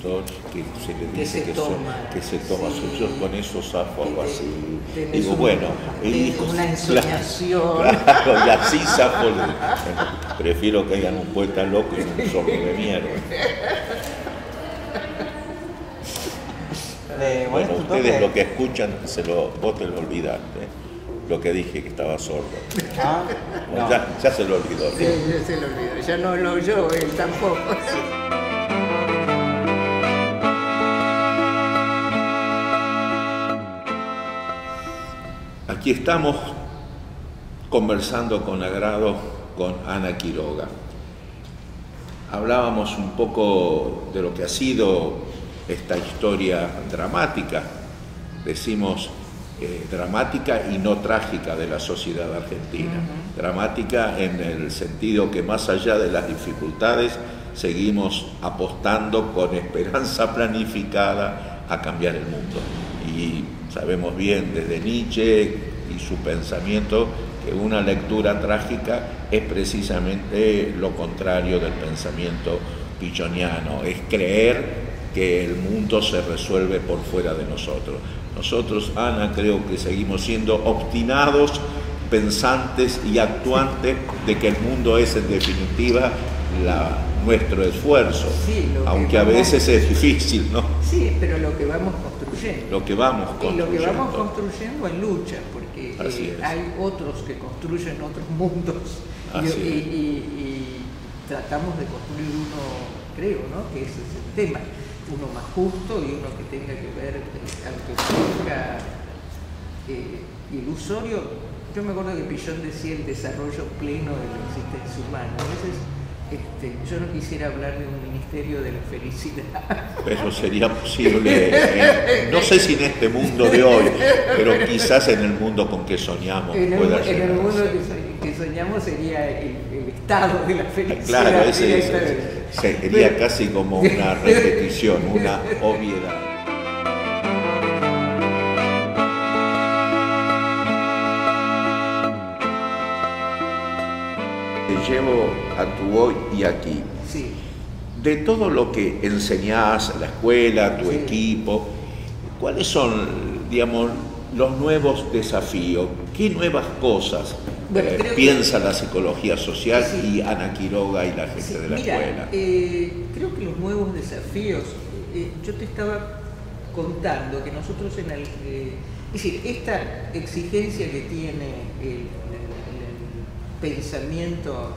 escritor que se le dice que se toma, sí. Yo con eso zafo algo así. Tenés Digo, bueno, una ensoñación. Claro, y así zafo. Prefiero que hayan un poeta loco y un sordo de mierda. Bueno, ustedes lo que escuchan, vos te lo olvidaste. Lo que dije que estaba sordo. Ah, bueno, no. ya se lo olvidó. Sí, ya se lo olvidó. Ya no lo oyó él tampoco. Aquí estamos conversando con agrado con Ana Quiroga. Hablábamos un poco de lo que ha sido esta historia dramática, decimos dramática y no trágica de la sociedad argentina. Dramática en el sentido que más allá de las dificultades seguimos apostando con esperanza planificada a cambiar el mundo. Y sabemos bien desde Nietzsche y su pensamiento que una lectura trágica es precisamente lo contrario del pensamiento pichoniano, es creer que el mundo se resuelve por fuera de nosotros. Nosotros, Ana, creo que seguimos siendo obstinados, pensantes y actuantes de que el mundo es en definitiva nuestro esfuerzo, sí, aunque a veces es difícil, ¿no? Sí, pero lo que vamos construyendo. Lo que vamos construyendo. Y lo que vamos construyendo en lucha, porque hay otros que construyen otros mundos y tratamos de construir uno, creo, ¿no? Que ese es el tema. Uno más justo y uno que tenga que ver, aunque parezca ilusorio. Yo me acuerdo que Pillon decía el desarrollo pleno de la existencia humana. A veces yo no quisiera hablar de un ministerio de la felicidad. Eso sería posible, no sé si en este mundo de hoy, pero quizás en el mundo con que soñamos. En el mundo que soñamos sería el estado de la felicidad. Claro, ese sería casi como una repetición, una obviedad. Te llevo a tu hoy y aquí. Sí. De todo lo que enseñás, la escuela, tu equipo, ¿cuáles son, digamos, los nuevos desafíos? ¿Qué nuevas cosas piensa la psicología social y Ana Quiroga y la gente de la escuela? Creo que los nuevos desafíos, yo te estaba contando que nosotros es decir, esta exigencia que tiene el pensamiento,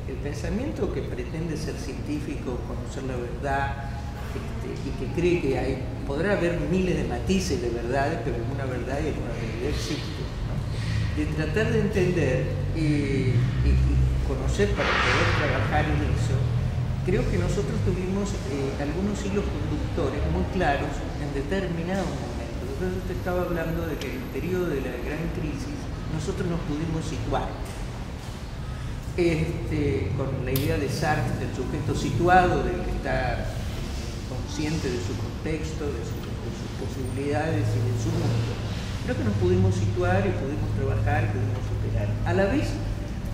el pensamiento que pretende ser científico, conocer la verdad, y que cree que podrá haber miles de matices de verdades, pero una verdad y una realidad existe, ¿no? De tratar de entender y conocer para poder trabajar en eso. Creo que nosotros tuvimos algunos hilos conductores muy claros en determinados momentos. Entonces yo te estaba hablando de que en el periodo de la gran crisis nosotros nos pudimos situar con la idea de Sartre del sujeto situado, del que está consciente de su contexto, de sus posibilidades y de su mundo. Creo que nos pudimos situar y pudimos trabajar, pudimos superar. A la vez,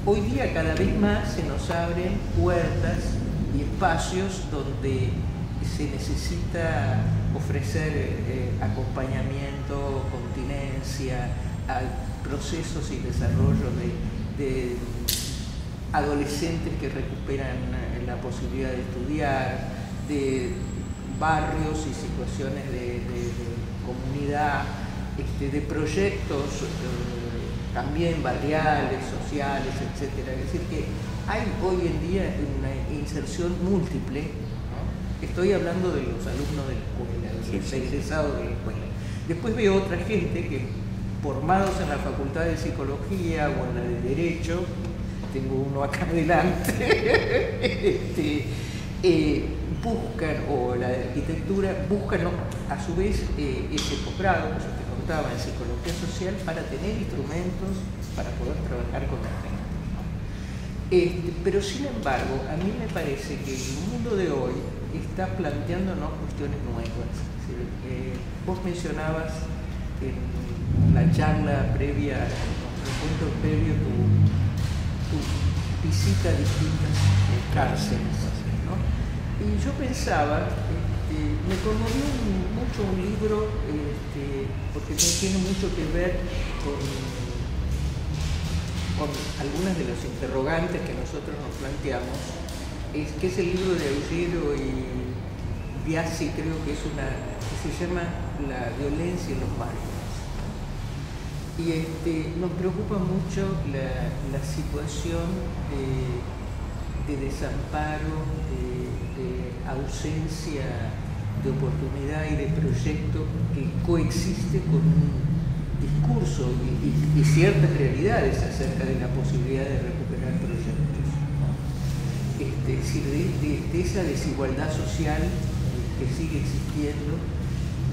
hoy día cada vez más se nos abren puertas y espacios donde se necesita ofrecer acompañamiento, continencia, a procesos y desarrollo de adolescentes que recuperan la posibilidad de estudiar, de barrios y situaciones de comunidad, de proyectos también barriales, sociales, etc. Es decir, que hay hoy en día una inserción múltiple, ¿no? Estoy hablando de los alumnos de la escuela, de los egresados de la escuela. Después veo otra gente que, formados en la Facultad de Psicología o en la de Derecho, tengo uno acá adelante, buscan, o la de Arquitectura, buscan a su vez ese posgrado que yo te contaba en Psicología Social para tener instrumentos para poder trabajar con la gente, ¿no? Pero sin embargo, a mí me parece que el mundo de hoy está planteándonos cuestiones nuevas. Es decir, vos mencionabas en la charla previa, en nuestro encuentro previo, tu visita a distintas cárceles, ¿no? Y yo pensaba me conmovió mucho un libro, porque tiene mucho que ver con algunas de los interrogantes que nosotros nos planteamos, que es el libro de Augero y Biasi, creo que es que se llama La violencia en los márgenes. Y nos preocupa mucho la situación de desamparo, de ausencia de oportunidad y de proyecto que coexiste con un discurso y ciertas realidades acerca de la posibilidad de recuperar proyectos, ¿no? Es decir, de esa desigualdad social que sigue existiendo,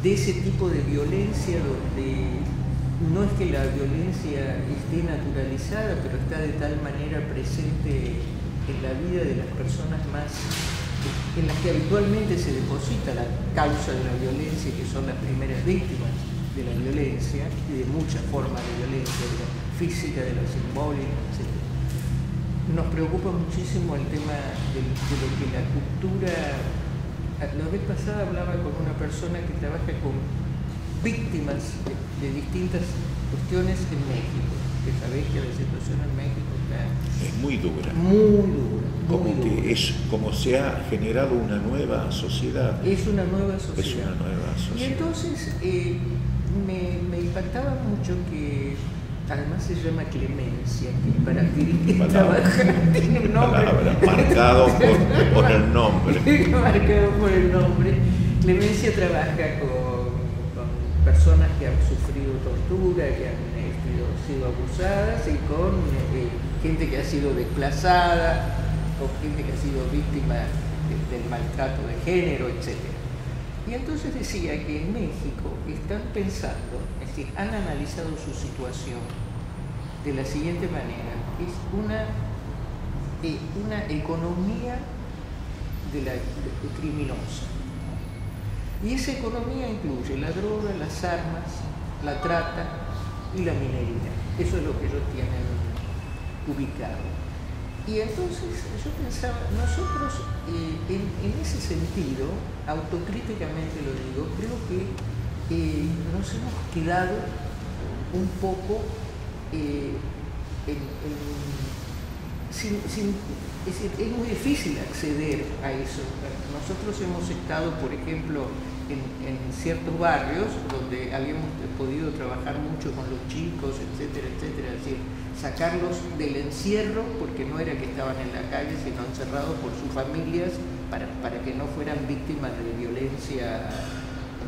de ese tipo de violencia donde no es que la violencia esté naturalizada, pero está de tal manera presente en la vida de las personas más en las que habitualmente se deposita la causa de la violencia, que son las primeras víctimas de la violencia y de muchas formas de violencia, de la física, de la simbólica, etc. Nos preocupa muchísimo el tema de lo que la cultura... La vez pasada hablaba con una persona que trabaja con víctimas de distintas cuestiones en México, que sabéis que la situación en México es muy dura. Muy dura. Como que es como se ha generado una nueva sociedad. Es una nueva sociedad. Es una nueva sociedad. Y entonces me impactaba mucho que además se llama Clemencia, que para que trabaja tiene un nombre. Marcado por el nombre. Marcado por el nombre. Clemencia trabaja con personas que han sufrido tortura, que han sido abusadas y con gente que ha sido desplazada, con gente que ha sido víctima del maltrato de género, etc. Y entonces decía que en México están pensando, es decir, han analizado su situación de la siguiente manera: es una economía criminosa. Y esa economía incluye la droga, las armas, la trata y la minería. Eso es lo que ellos tienen ubicado. Y entonces yo pensaba, nosotros en ese sentido, autocríticamente lo digo, creo que nos hemos quedado un poco es muy difícil acceder a eso. Nosotros hemos estado, por ejemplo, en ciertos barrios donde habíamos podido trabajar mucho con los chicos, etcétera, etcétera, es decir, sacarlos del encierro, porque no era que estaban en la calle, sino encerrados por sus familias para que no fueran víctimas de violencia,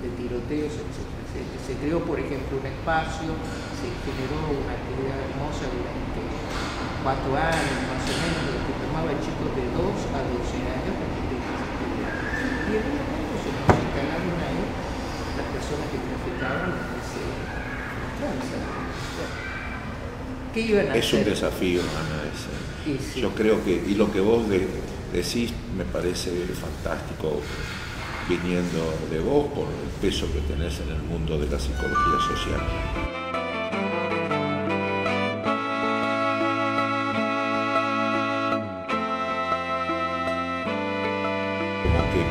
de tiroteos, etcétera. Se creó, por ejemplo, un espacio, se generó una actividad hermosa durante 4 años más o menos, que tomaba chicos de 2 a 12 años y en un momento se nos instalaron ahí las personas que traficaban en ese tranza. ¿Qué iban a hacer? Es un desafío, Ana, ese. Sí. Yo creo que, y lo que vos decís me parece fantástico, viniendo de vos por el peso que tenés en el mundo de la psicología social.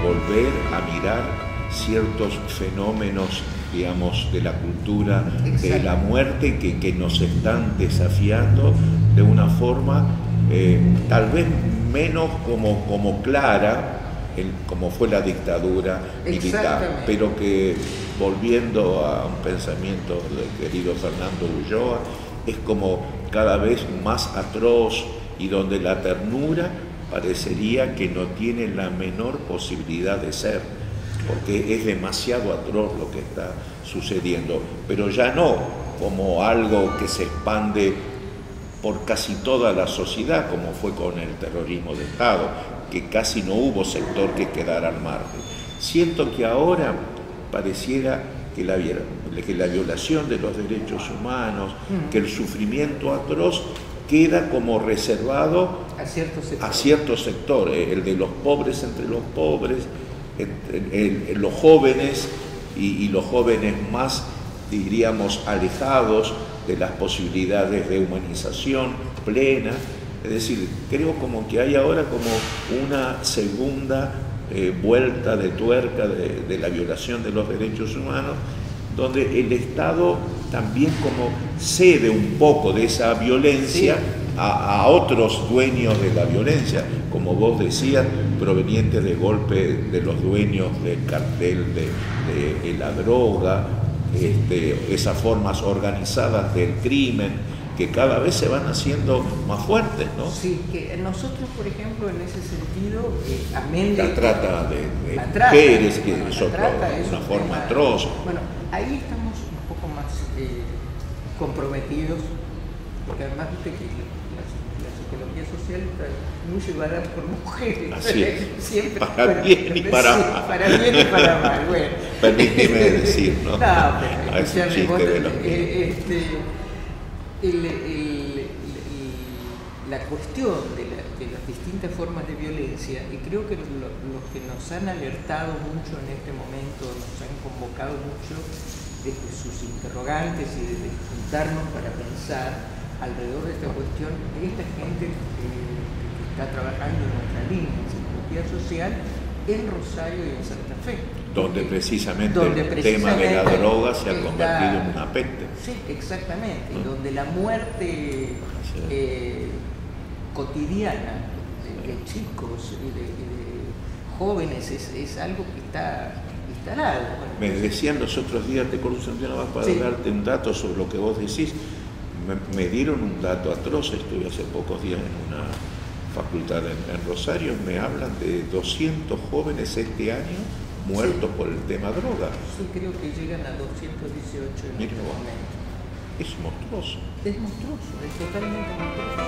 Volver a mirar ciertos fenómenos, digamos, de la cultura, de la muerte, que nos están desafiando de una forma tal vez menos como clara, como fue la dictadura militar, pero que, volviendo a un pensamiento del querido Fernando Ulloa, es como cada vez más atroz y donde la ternura parecería que no tiene la menor posibilidad de ser, porque es demasiado atroz lo que está sucediendo, pero ya no como algo que se expande por casi toda la sociedad, como fue con el terrorismo de Estado, que casi no hubo sector que quedara al margen. Siento que ahora pareciera que la violación de los derechos humanos, que el sufrimiento atroz queda como reservado a ciertos sectores, el de los pobres entre los pobres, los jóvenes y los jóvenes más, diríamos, alejados de las posibilidades de humanización plena. Es decir, creo como que hay ahora como una segunda vuelta de tuerca de la violación de los derechos humanos, donde el Estado también como cede un poco de esa violencia a otros dueños de la violencia, como vos decías, provenientes de golpe de los dueños del cartel de la droga, esas formas organizadas del crimen, que cada vez se van haciendo más fuertes, ¿no? Sí, que nosotros, por ejemplo, en ese sentido, amén de... La trata de trata, mujeres, que bueno, es una forma tema, atroz. Bueno, ahí estamos un poco más comprometidos, porque además viste que la psicología social está muy llevada por mujeres. Así es. Siempre, para bien y para sí, mal. Para bien y para mal, bueno. Permíteme decir, ¿no? No, Es un chiste de los la cuestión de las distintas formas de violencia, y creo que los que nos han alertado mucho en este momento, nos han convocado mucho desde sus interrogantes y desde juntarnos para pensar alrededor de esta cuestión, es la gente que está trabajando en nuestra línea en psicología social en Rosario y en Santa Fe. Donde precisamente el tema de la droga se ha convertido en una peste. Sí, exactamente, donde la muerte cotidiana de chicos y de jóvenes es algo que está instalado. Bueno, me decían los otros días, te corto nada más para darte un dato sobre lo que vos decís. Me dieron un dato atroz, estuve hace pocos días en una facultad en Rosario, me hablan de 200 jóvenes este año muertos por el tema droga. Sí, creo que llegan a 218 en este momento. Es monstruoso. Es monstruoso, es totalmente monstruoso.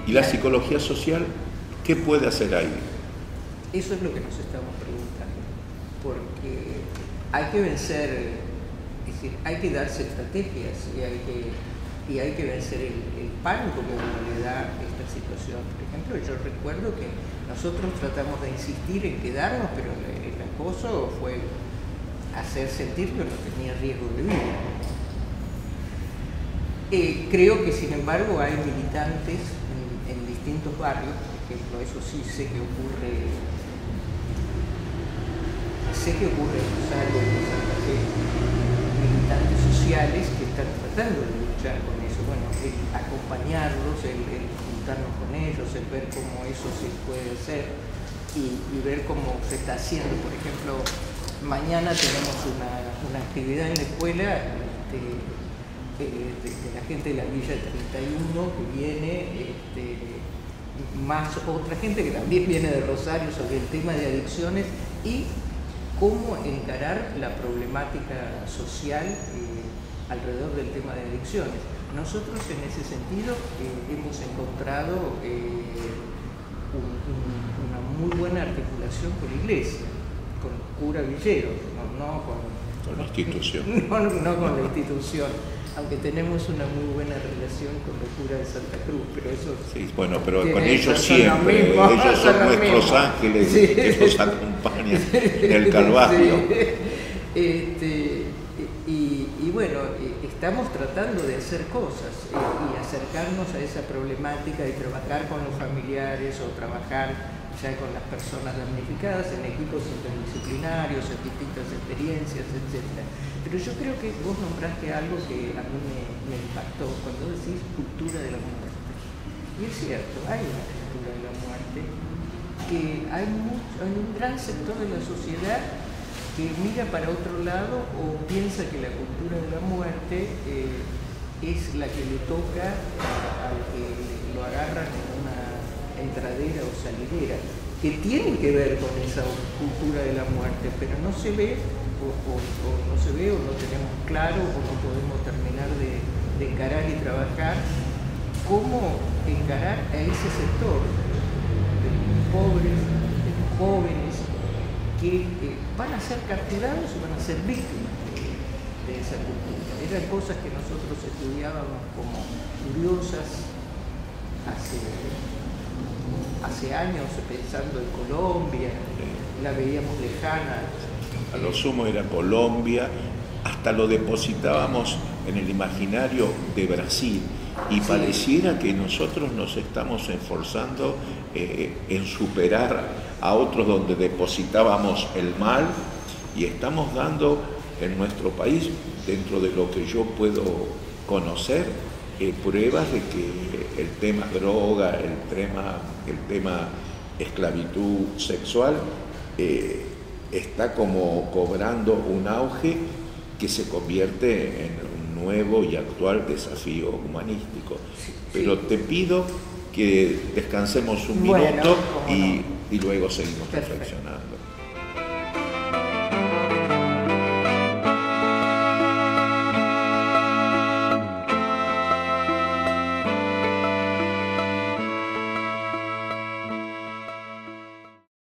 ¿Y la psicología social qué puede hacer ahí? Eso es lo que nos estamos preguntando, porque hay que vencer, es decir, hay que darse estrategias y hay que vencer el pánico que uno le da a esta situación. Por ejemplo, yo recuerdo que nosotros tratamos de insistir en quedarnos, pero el acoso fue hacer sentir que no tenía riesgo de vida. Creo que, sin embargo, hay militantes en distintos barrios, por ejemplo, eso sí sé que ocurre en Rosario y en Santa Fe, militantes sociales que están tratando de luchar con eso. Bueno, el acompañarlos, el juntarnos con ellos, el ver cómo eso se puede hacer y ver cómo se está haciendo. Por ejemplo, mañana tenemos una actividad en la escuela de la gente de la Villa 31 que viene, más otra gente que también viene de Rosario sobre el tema de adicciones y cómo encarar la problemática social alrededor del tema de adicciones. Nosotros en ese sentido hemos encontrado una muy buena articulación con la iglesia, con el cura Villeros, no con la institución. No con la institución, aunque tenemos una muy buena relación con el cura de Santa Cruz, pero eso... Sí, bueno, pero con ellos siempre, ellos son nuestros ángeles que nos acompañan en el Calvario. Y bueno, estamos tratando de hacer cosas y acercarnos a esa problemática y trabajar con los familiares o trabajar ya con las personas damnificadas en equipos interdisciplinarios, en distintas experiencias, etc. Pero yo creo que vos nombraste algo que a mí me impactó cuando decís cultura de la muerte. Y es cierto, hay una cultura de la muerte, que hay un gran sector de la sociedad que mira para otro lado o piensa que la cultura de la muerte es la que le toca al que lo agarran en una entradera o salidera, que tiene que ver con esa cultura de la muerte, pero no se ve o no se ve o no tenemos claro o no podemos terminar de encarar y trabajar cómo encarar a ese sector de los pobres, de los jóvenes que van a ser capturados y van a ser víctimas de esa cultura. Eran cosas que nosotros estudiábamos como curiosas hace años, pensando en Colombia, la veíamos lejana. A lo sumo era Colombia hasta lo depositábamos en el imaginario de Brasil y pareciera que nosotros nos estamos esforzando en superar a otros donde depositábamos el mal, y estamos dando en nuestro país, dentro de lo que yo puedo conocer, pruebas de que el tema droga, el tema esclavitud sexual está como cobrando un auge que se convierte en un nuevo y actual desafío humanístico. Pero te pido que descansemos un minuto y luego seguimos reflexionando.